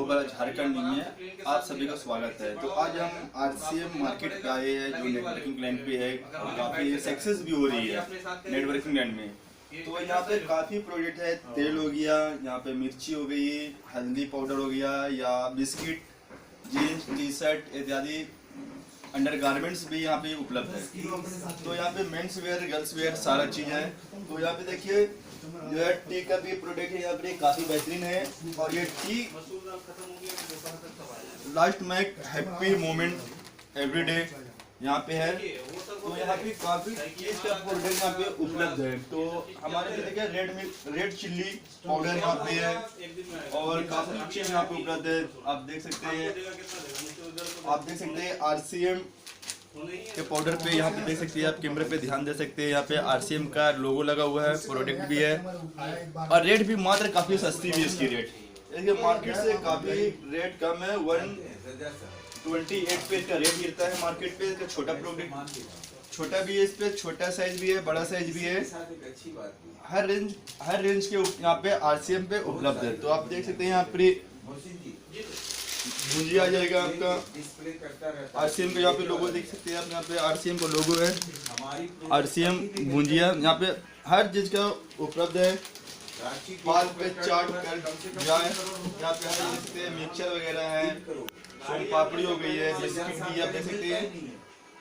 गोपाल झारखंड में आप सभी का स्वागत है। तो आज हम आरसीएम मार्केट पे आए हैं जो नेटवर्किंग लाइन पे है और काफ़ी सक्सेस भी हो रही है नेटवर्किंग लाइन में। तो यहाँ पे काफ़ी प्रोडक्ट है, तेल हो गया, यहाँ पे मिर्ची हो गई, हल्दी पाउडर हो गया या बिस्किट, जीन्स, टी शर्ट इत्यादि अंडर गारमेंट्स भी यहाँ पे उपलब्ध है। तो यहाँ पे मेंस वेयर, गर्ल्स वेयर सारा चीज़ है। तो यहाँ पे देखिए जो है टी का भी प्रोडक्ट है यहाँ पे काफ़ी बेहतरीन है। और ये टी लास्ट में हैप्पी मोमेंट एवरी डे यहाँ पे है। तो यहाँ पे काफ़ी चीज़ का प्रोडक्ट यहाँ पे उपलब्ध है। तो हमारे पे देखिए रेड चिल्ली पाउडर यहाँ पे है और काफ़ी चीज़ यहाँ पे उपलब्ध है। आप देख सकते हैं आरसीएम के पाउडर पे यहाँ पे देख सकते हैं, आप कैमरे पे ध्यान दे सकते हैं। यहाँ पे आरसीएम का लोगो लगा हुआ है, प्रोडक्ट भी है और रेट भी मात्र काफ़ी सस्ती भी इसकी रेट। इसके मार्केट से काफ़ी रेट कम है, 128 पे इसका रेट गिरता है मार्केट पे। इसका छोटा प्रोडक्ट छोटा भी है, इस पे छोटा साइज भी है, बड़ा साइज भी है। हर रेंज के यहाँ पे आरसीएम पे उपलब्ध है। तो आप देख सकते हैं यहाँ पे भुजिया आ जाएगा आपका आरसीएम का, यहाँ पे लोगो देख सकते हैं आप, यहाँ पे आरसीएम का लोगो है, आरसीएम भुजिया। यहाँ पे हर चीज का उपलब्ध है। पाल पे चाट कर जाए, यहाँ पे देख सकते हैं मिक्सचर वगैरह है, सोन पापड़ी हो गई है, बिस्किट भी आप देख सकते हैं।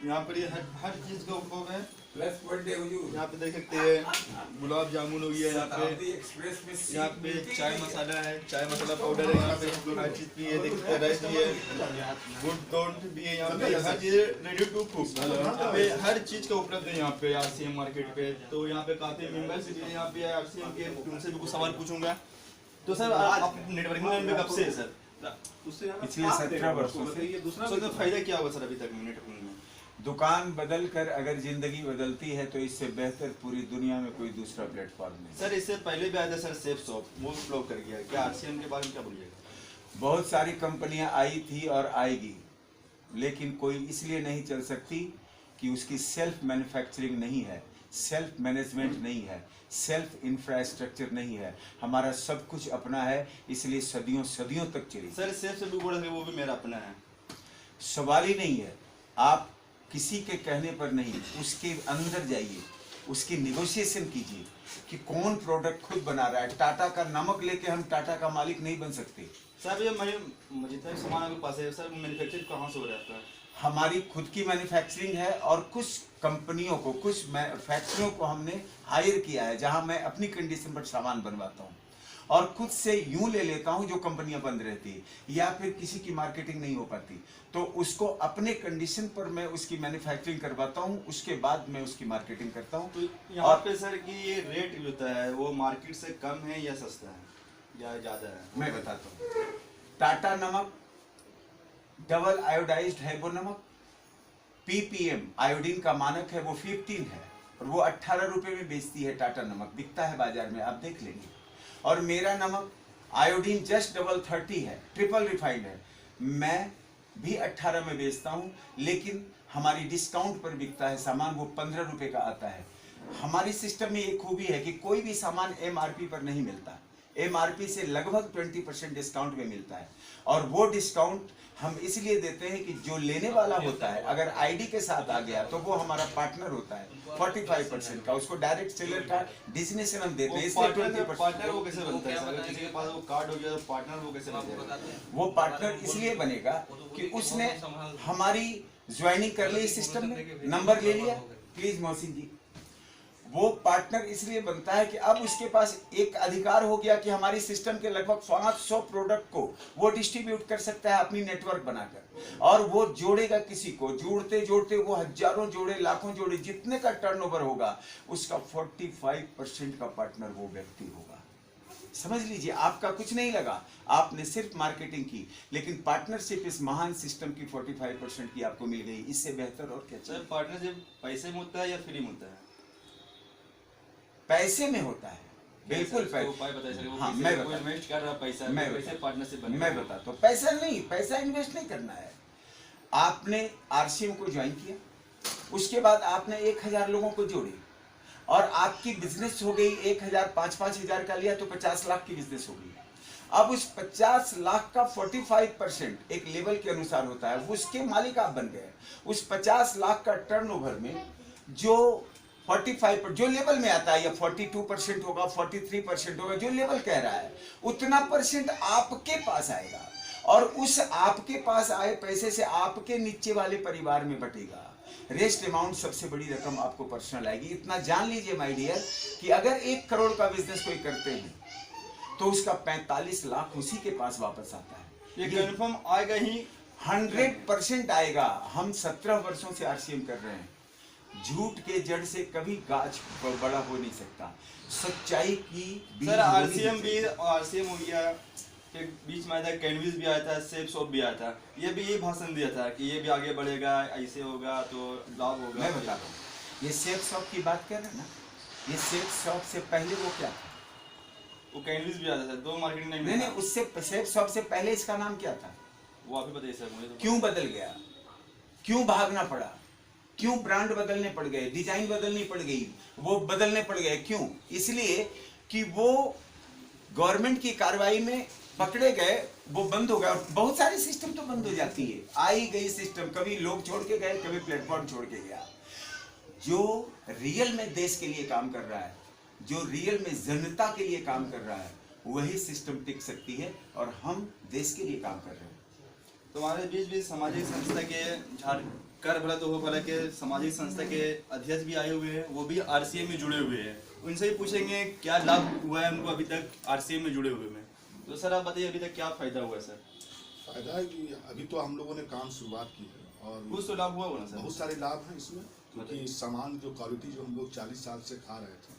यहाँ पर हर चीज का उपभोग है। यहाँ पे देख सकते हैं गुलाब जामुन हो गया, यहाँ पे चाय मसाला है, चाय मसाला पाउडर है, यहाँ पे हर चीज भी है, देख सकते हैं राइस भी है, गुड डोंट भी है, यहाँ पे हर चीज रेडी टू कुक, यहाँ पे हर चीज का उपलब्ध है यहाँ पे आरसीएम मार्केट पे। तो यहाँ पे काफी मेंबर्स भी है यहाँ पे आरसीएम के, उनसे भी कुछ सवाल पूछूंगा। तो सर आप नेटवर्किंग लाइन में कब से है सर? पिछले 17 वर्षों से। दूसरा फायदा क्या होगा सर अभी तक नेटवर्किंग में? दुकान बदल कर अगर जिंदगी बदलती है तो इससे बेहतर पूरी दुनिया में कोई दूसरा प्लेटफॉर्म नहीं। सर इससे पहले भी आया था सर सेफ शॉप, वो भी फ्लॉप कर गया। क्या आरसीएम के बारे में क्या बोलिएगा? बहुत सारी कंपनियां आई थी और आएगी, लेकिन कोई इसलिए नहीं चल सकती कि उसकी सेल्फ मैन्युफैक्चरिंग नहीं है, सेल्फ मैनेजमेंट नहीं है, सेल्फ इंफ्रास्ट्रक्चर नहीं है। हमारा सब कुछ अपना है, इसलिए सदियों सदियों तक चली। सर सेफ से भी बोलेंगे वो भी मेरा अपना है, सवाल ही नहीं है। आप किसी के कहने पर नहीं, उसके अंदर जाइए, उसकी निगोशिएशन कीजिए कि कौन प्रोडक्ट खुद बना रहा है। टाटा का नमक लेके हम टाटा का मालिक नहीं बन सकते। सर ये जितना सामान आपके पास है सर, मैन्युफैक्चर कहाँ से हो रहा है आपका? हमारी खुद की मैन्युफैक्चरिंग है और कुछ कंपनियों को, कुछ फैक्ट्रियों को हमने हायर किया है जहां मैं अपनी कंडीशन पर सामान बनवाता हूं और खुद से यूं ले लेता हूं जो कंपनियां बंद रहती है या फिर किसी की मार्केटिंग नहीं हो पाती, तो उसको अपने कंडीशन पर मैं उसकी मैन्युफैक्चरिंग करवाता हूं, उसके बाद मैं उसकी मार्केटिंग करता हूं। तो यहाँ पे सर कि ये रेट जो होता है वो मार्केट से कम है या सस्ता है या ज़्यादा है? मैं बताता हूँ। टाटा नमक डबल आयोडाइज्ड है वो नमक, पीपीएम आयोडीन का मानक है वो 15 है और वो 18 रुपए में बेचती है। टाटा नमक बिकता है बाजार में, आप देख लेंगे। और मेरा नमक आयोडीन जस्ट डबल 30 है, ट्रिपल रिफाइंड है, मैं भी 18 में बेचता हूं, लेकिन हमारी डिस्काउंट पर बिकता है सामान, वो 15 रुपए का आता है। हमारी सिस्टम में एक खूबी है कि कोई भी सामान एमआरपी पर नहीं मिलता, एमआरपी से लगभग 20% डिस्काउंट में मिलता है। और वो डिस्काउंट हम इसलिए देते हैं कि जो लेने वाला होता है अगर आईडी के साथ आ गया तो वो हमारा पार्टनर होता है 45% का, उसको डायरेक्ट सेलर का डेजिग्नेशन हम देते हैं, इसलिए 20%। पार्टनर वो कैसे बनता है सर? अगर किसी के पास वो कार्ड हो गया तो पार्टनर वो कैसे बनता है? वो पार्टनर इसलिए बनेगा कि उसने हमारी ज्वाइनिंग कर ली सिस्टम में, नंबर ले लिया। प्लीज मोहसिन जी, वो पार्टनर इसलिए बनता है कि अब उसके पास एक अधिकार हो गया कि हमारी सिस्टम के लगभग 500 प्रोडक्ट को वो डिस्ट्रीब्यूट कर सकता है अपनी नेटवर्क बनाकर, और वो जोड़ेगा किसी को, जोड़ते जोड़ते वो हजारों जोड़े, लाखों जोड़े, जितने का टर्नओवर होगा उसका 45% का पार्टनर वो व्यक्ति होगा। समझ लीजिए, आपका कुछ नहीं लगा, आपने सिर्फ मार्केटिंग की, लेकिन पार्टनरशिप इस महान सिस्टम की 45% की आपको मिल गई। इससे बेहतर और क्या चाहिए? सर पार्टनरशिप पैसे में होता है या फ्री में होता है? पैसे में होता है, बिल्कुल पैसे। हाँ, मैं इन्वेस्ट कर रहा पैसा, पैसे पार्टनरशिप मैं बताता हूँ। पैसा नहीं, पैसा इन्वेस्ट नहीं करना है। आपने आरसीएम को ज्वाइन किया, उसके बाद आपने 1000 लोगों को जोड़े और आपकी बिजनेस हो गई 1000, 5-5 हजार का लिया तो 50 लाख की बिजनेस हो गई। अब उस 50 लाख का 45% एक लेवल के अनुसार होता है, वो उसके मालिक आप बन गए। उस 50 लाख का टर्नओवर में जो 45 जो लेवल में आता है, या 42% होगा, 43% होगा, जो लेवल कह रहा है, उतना परसेंट आपके पास आएगा, और उस आपके पास आए पैसे से आपके नीचे वाले परिवार में बटेगा। रेस्ट अमाउंट सबसे बड़ी रकम आपको पर्सनल आएगी। इतना जान लीजिए माय डियर कि अगर 1 करोड़ का बिजनेस कोई करते हैं तो उसका 45 लाख उसी के पास वापस आता है। ये कंफर्म आएगा ही, 100% आएगा। हम 17 वर्षों से आरसीएम कर रहे हैं। झूठ के जड़ से कभी गाछ बड़ा हो नहीं सकता। सच्चाई की बीज सर आरसीएम होनी भी, आरसीएम हो गया, फिर बीच में आया था कैनविस भी आया था, सेफ शॉप भी आया था, ये भी यही भाषण दिया था कि ये भी आगे बढ़ेगा, ऐसे होगा तो लाभ होगा। मैं बता रहा हूँ, ये सेफ शॉप की बात कर रहे हैं ना, ये सेफ शॉप से पहले वो क्या था? वो कैनविस भी आता था, 2 मार्केटिंग नहीं, उससे सेफ शॉप से पहले इसका नाम क्या था? वो आप ही बताइए सर मुझे तो। क्यों बदल गया? क्यों भागना पड़ा? क्यों ब्रांड बदलने पड़ गए? डिजाइन बदलनी पड़ गई, वो बदलने पड़ गए। क्यों? इसलिए कि वो गवर्नमेंट की कार्रवाई में पकड़े गए, वो बंद हो गया। और बहुत सारे सिस्टम तो बंद हो जाती है, आई गई सिस्टम, कभी लोग छोड़ के गए, कभी प्लेटफॉर्म छोड़ के गया। जो रियल में देश के लिए काम कर रहा है, जो रियल में जनता के लिए काम कर रहा है, वही सिस्टम टिक सकती है, और हम देश के लिए काम कर रहे हैं। तो हमारे बीच भी सामाजिक संस्था के कर भला तो हो भला के सामाजिक संस्था के अध्यक्ष भी आए हुए हैं, वो भी आरसीएम में जुड़े हुए हैं। उनसे ही पूछेंगे क्या लाभ हुआ है उनको अभी तक आरसीएम में जुड़े हुए में। तो सर आप बताइए अभी तक क्या फायदा हुआ है सर? फायदा है कि अभी तो हम लोगों ने काम शुरुआत की है, और कुछ तो लाभ हुआ होगा ना सर? बहुत सारे लाभ हैं इसमें, क्योंकि सामान जो क्वालिटी जो हम लोग 40 साल से खा रहे थे,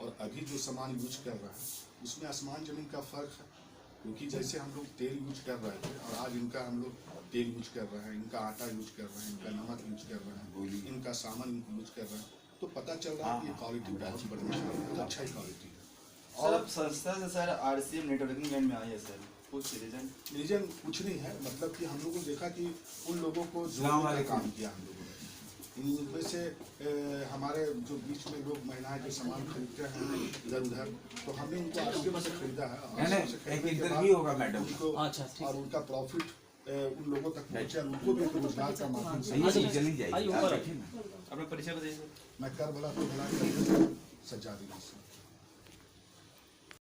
और अभी जो सामान यूज कर रहे हैं उसमें आसमान जमीन का फर्क है। क्योंकि जैसे हम लोग तेल यूज कर रहे थे, और आज इनका हम लोग तेल यूज कर रहे हैं, इनका आटा यूज कर रहे हैं, इनका नमक यूज कर रहे हैं, इनका सामान यूज कर रहे हैं, तो पता चल रहा है कि क्वालिटी बहुत बढ़िया है, बहुत अच्छा ही क्वालिटी है। सर अब संस्था से सर आरसीएम नेटवर्किंग लाइन में आई है सर, कुछ रीजन कुछ नहीं है, मतलब कि हम लोगों ने देखा कि उन लोगों को जोड़ने का काम किया हम लोगों ने। इनमें से हमारे जो बीच में लोग महिलाएं जो सामान खरीदते हैं इधर उधर, तो हमने उनको आरसीएम से खरीदा है। एक इंटरव्यू होगा मैडम, और उनका प्रॉफिट उन लोगों तक पहुंचे, उनको भी एक रोजगार का माध्यम से। चली जाएगी। अपना परिचय बताइए सर। मैं कर भला तो भला सज्जादी।